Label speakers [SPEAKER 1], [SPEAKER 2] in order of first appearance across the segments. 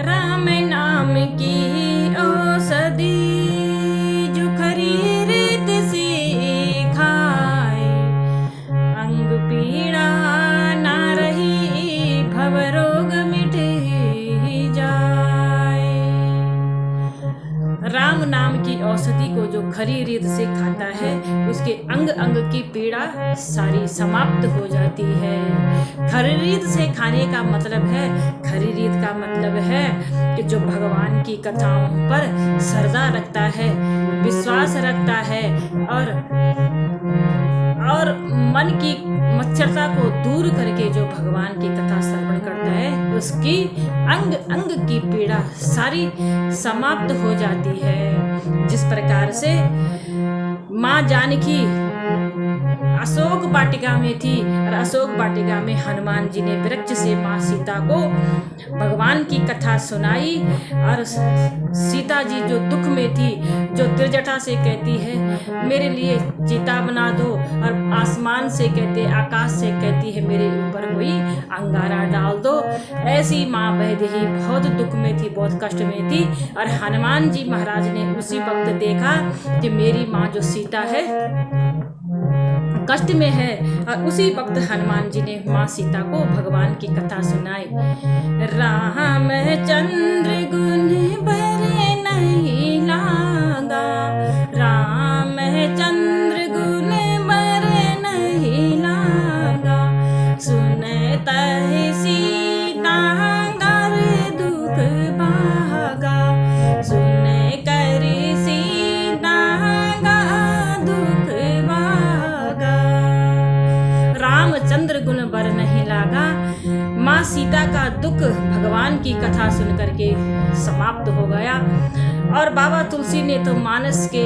[SPEAKER 1] राम नाम की औषधि जो खरी रीत से खाए, अंग पीड़ा ना रही भव रोग मिट जाए। राम नाम की औषधि को जो खरी रीत से खाता है उसके अंग अंग की पीड़ा सारी समाप्त हो जाती है। खरी रीत से खाने का मतलब है, खरी रीत का मतलब है कि जो भगवान की कथाओं पर श्रद्धा रखता है, विश्वास रखता है और मन की मच्छरता को दूर करके जो भगवान की कथा श्रवण करता है उसकी अंग अंग की पीड़ा सारी समाप्त हो जाती है। जिस प्रकार से माँ जानकी अशोक वाटिका में थी और अशोक वाटिका में हनुमान जी ने वृक्ष से माँ सीता को भगवान की कथा सुनाई और सीता जी जो दुख में थी, जो त्रिजटा से कहती है मेरे लिए चिता बना दो, और आसमान से कहते आकाश से कहती है मेरे ऊपर कोई अंगारा डाल दो, ऐसी माँ वैदेही बहुत दुख में थी, बहुत कष्ट में थी। और हनुमान जी महाराज ने उसी वक्त देखा कि मेरी माँ जो सीता है कष्ट में है, और उसी वक्त हनुमान जी ने माँ सीता को भगवान की कथा सुनाई। राम चंद्र गुण बरे नहीं लागा, राम चंद्र गुण बरे नहीं लागा, सुनता है सीता कर दुख भागा, सुन कर सीता का दुख भागा। रामचंद्र गुण बर नहीं लागा, माँ सीता का दुख भगवान की कथा सुन करके समाप्त हो गया। और बाबा तुलसी ने तो मानस के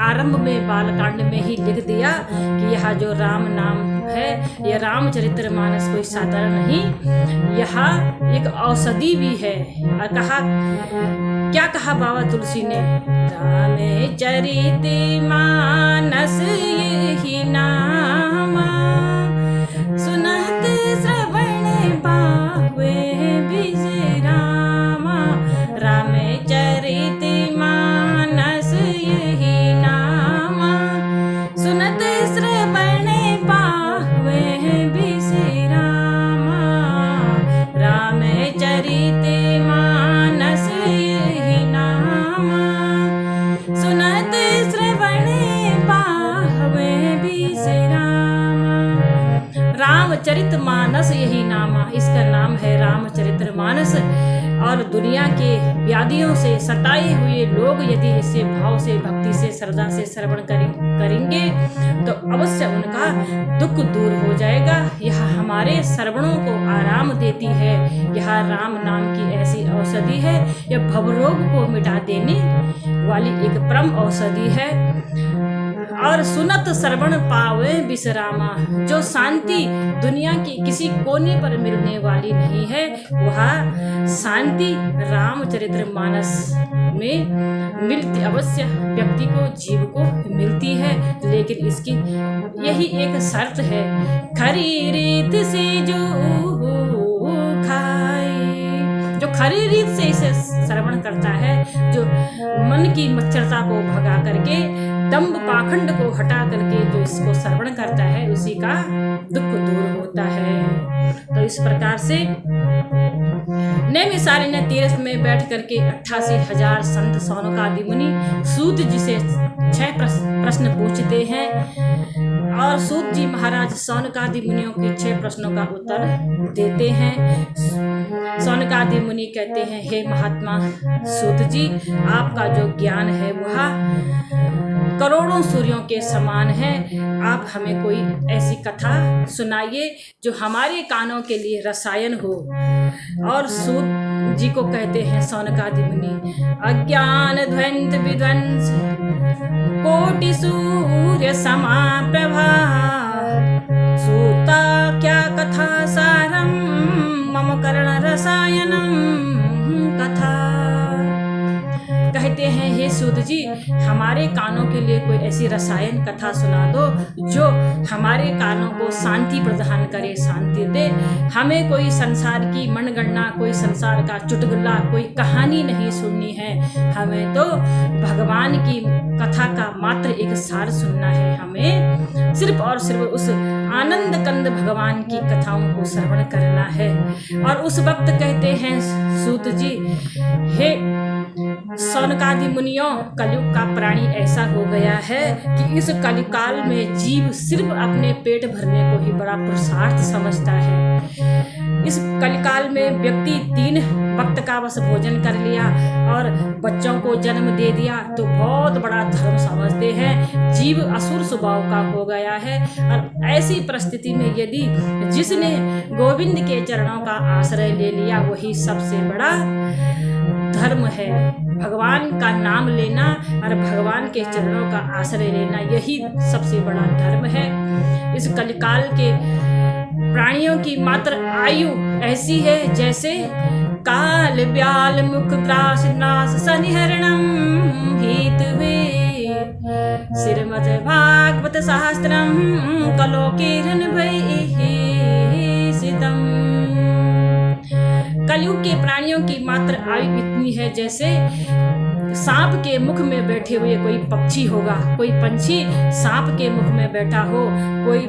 [SPEAKER 1] आरंभ में बालकांड में ही लिख दिया कि यह जो राम नाम है यह रामचरित्र मानस कोई साधारण नहीं, यह एक औषधि भी है। और कहा क्या कहा बाबा तुलसी ने, रामचरित मानस यही नामा, सुनत श्रवण पावे विश्रामा, रामचरित मानस यही नामा, सुनत श्रवण पावे विश्रामा, रामचरित मानस यही नामा, सुनत श्रवण पावे विश्रामा। रामचरित मानस यही नामा, इसका नाम है रामचरित्र मानस। और दुनिया के व्याधियों से सताए हुए लोग यदि इसे भाव से, भक्ति से, श्रद्धा से श्रवण करेंगे तो अवश्य उनका दुख दूर हो जाएगा। यह हमारे श्रवणों को आराम देती है। यह राम नाम की ऐसी औषधि है, यह भवरोग को मिटा देने वाली एक परम औषधि है। और सुनत श्रवण पावे विश्रामा, जो शांति दुनिया के किसी कोने पर मिलने वाली नहीं है, वह शांति रामचरित्र मानस में मिलती अवश्य व्यक्ति को, जीव को मिलती है। लेकिन इसकी यही एक शर्त है, खरी रीत से जो खाए, जो खरी रीत से इसे श्रवण करता है, जो मन की मच्छरता को भगा करके, दंभ पाखंड को हटा करके जो इसको श्रवण करता है उसी का दुख दूर होता है। तो इस प्रकार से नैमिषारण्य ने तीर्थ में बैठ करके 88,000 संत सौनकादि मुनि सूत जी से 6 प्रश्न पूछते हैं, और सूत जी महाराज सौनकादि मुनियों के 6 प्रश्नों का उत्तर देते हैं। सौनकादि मुनि कहते हैं, हे महात्मा सूत जी, आपका जो ज्ञान है वह करोड़ों सूर्यों के समान है। आप हमें कोई ऐसी कथा सुनाइए जो हमारे कानों के लिए रसायन हो। और सूत जी को कहते हैं सौनकादि मुनि, अज्ञान ध्वंस विध्वंस कोटि सूर्य समा प्रभा, सूता क्या कथा सारम मम कर्ण रसायनम कथा। कहते हैं हे सूत जी, हमारे कानों के लिए कोई ऐसी रसायन कथा सुना दो जो हमारे कानों को शांति प्रदान करे, शांति दे। हमें कोई संसार की मनगणना, कोई संसार का चुटकुला, कोई कहानी नहीं सुननी है। हमें तो भगवान की कथा का मात्र एक सार सुनना है। हमें सिर्फ और सिर्फ उस आनंद कंद भगवान की कथाओं को श्रवण करना है। और उस वक्त कहते हैं सूत जी, हे सौनकादि मुनियों, कलयुग का प्राणी ऐसा हो गया है कि इस कलिकाल में जीव सिर्फ अपने पेट भरने को ही बड़ा पुरुषार्थ समझता है। इस कलिकाल में व्यक्ति 3 वक्त का बस भोजन कर लिया और बच्चों को जन्म दे दिया तो बहुत बड़ा धर्म समझते हैं। जीव असुर स्वभाव का हो गया है। और ऐसी परिस्थिति में यदि जिसने गोविंद के चरणों का आश्रय ले लिया वही सबसे बड़ा धर्म है। भगवान का नाम लेना और भगवान के चरणों का आश्रय लेना, यही सबसे बड़ा धर्म है। इस कलिकाल के प्राणियों की मात्र आयु ऐसी है जैसे काल ब्याल मुख ग्रास नास सनिहरणम हेतुवे श्रीमद् भागवत सहस्त्रम कलोकीर्न भयसितम। कलयुग के प्राणियों की मात्र आयु इतनी है जैसे सांप के मुख में बैठे हुए कोई पक्षी होगा, कोई पंछी सांप के मुख में बैठा हो, कोई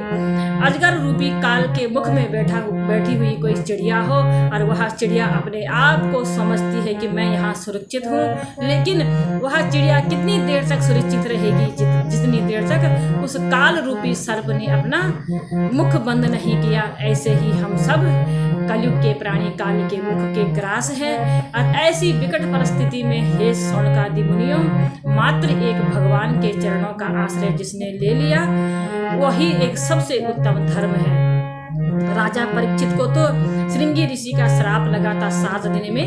[SPEAKER 1] अजगर रूपी काल के मुख में बैठी हुई कोई चिड़िया हो और वह चिड़िया अपने आप को समझती है कि मैं यहाँ सुरक्षित हूँ। लेकिन वह चिड़िया कितनी देर तक सुरक्षित रहेगी? जितनी देर तक उस काल रूपी सर्प ने अपना मुख बंद नहीं किया। ऐसे ही हम सब कलयुग के प्राणी काल के मुख के ग्रास है। और ऐसी विकट परिस्थिति में हे सौनकादि मुनियों, मात्र एक भगवान के चरणों का आश्रय जिसने ले लिया वही एक सबसे उत्तम धर्म है। राजा परीक्षित को तो श्रृंगी ऋषि का श्राप लगा था 7 दिन में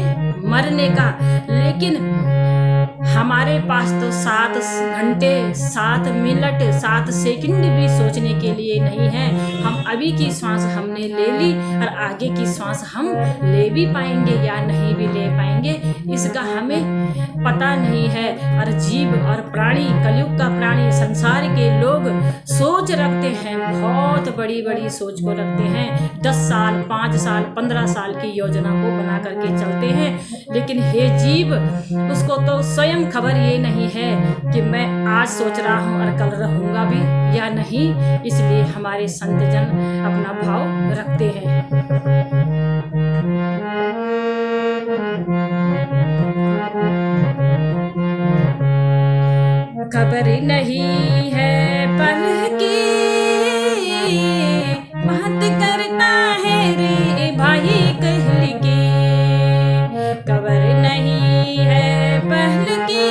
[SPEAKER 1] मरने का, लेकिन हमारे पास तो 7 घंटे 7 मिनट 7 सेकंड भी सोचने के लिए नहीं है। हम अभी की सांस हमने ले ली और आगे की सांस हम ले भी पाएंगे या नहीं भी ले पाएंगे, इसका हमें पता नहीं है। और जीव और प्राणी, कलयुग का प्राणी, संसार के लोग सोच रखते हैं, बहुत बड़ी बड़ी सोच को रखते हैं। 10 साल 5 साल 15 साल की योजना को बना करके चलते हैं। लेकिन हे जीव, उसको तो स्वयं खबर ये नहीं है कि मैं आज सोच रहा हूँ और कल रहूँगा भी या नहीं। इसलिए हमारे संत जन अपना भाव रखते हैं। खबर नहीं है पल की बात करता है रे भाई कहल की। खबर नहीं है पल की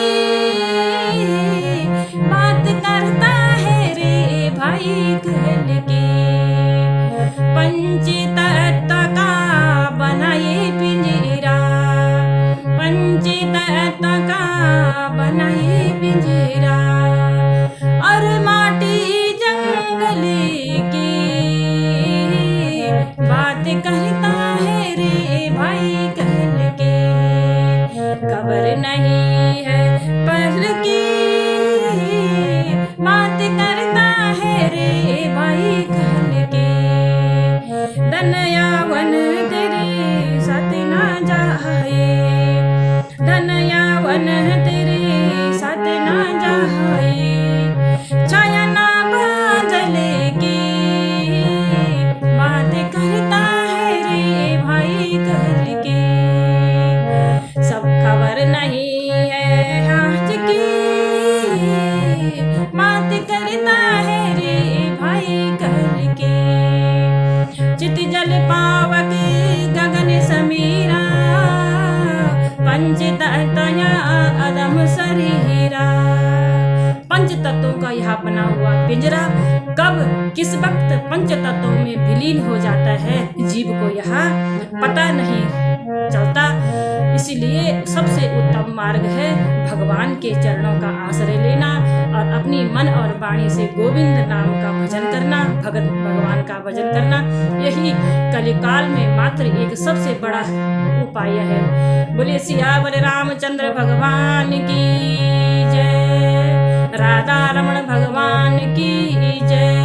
[SPEAKER 1] बात करता है रे भाई कहल की। पंचतत्व का बनाए पिंजरा, पंचतत्व का बनाए पिंजरा और माटी जंगल की बात करता है रे भाई कहल के। खबर नहीं है पल की बात करता है रे भाई कहल के। धनयावन तेरे साथ ना जाए, धनयावन तेरे साथ ना जाए, छाया ना बादल की बात करता है रे भाई कहल के। सब खबर नहीं है आज की बात करता है रे भाई कहल के। चित जल पावक गगन समीरा, पंचतत्वया अदम शरीरा। पंच तत्वों का यह बना हुआ पिंजरा कब किस वक्त पंच तत्वों में विलीन हो जाता है जीव को यह पता नहीं चलता। इसलिए सबसे उत्तम मार्ग है भगवान के चरणों का आश्रय लेना और अपनी मन और वाणी से गोविंद नाम का भजन करना, भगवान का भजन करना। यही कलिकाल में मात्र एक सबसे बड़ा उपाय है। बोले सिया बोले रामचंद्र भगवान की जय। राधा रमण भगवान की जय।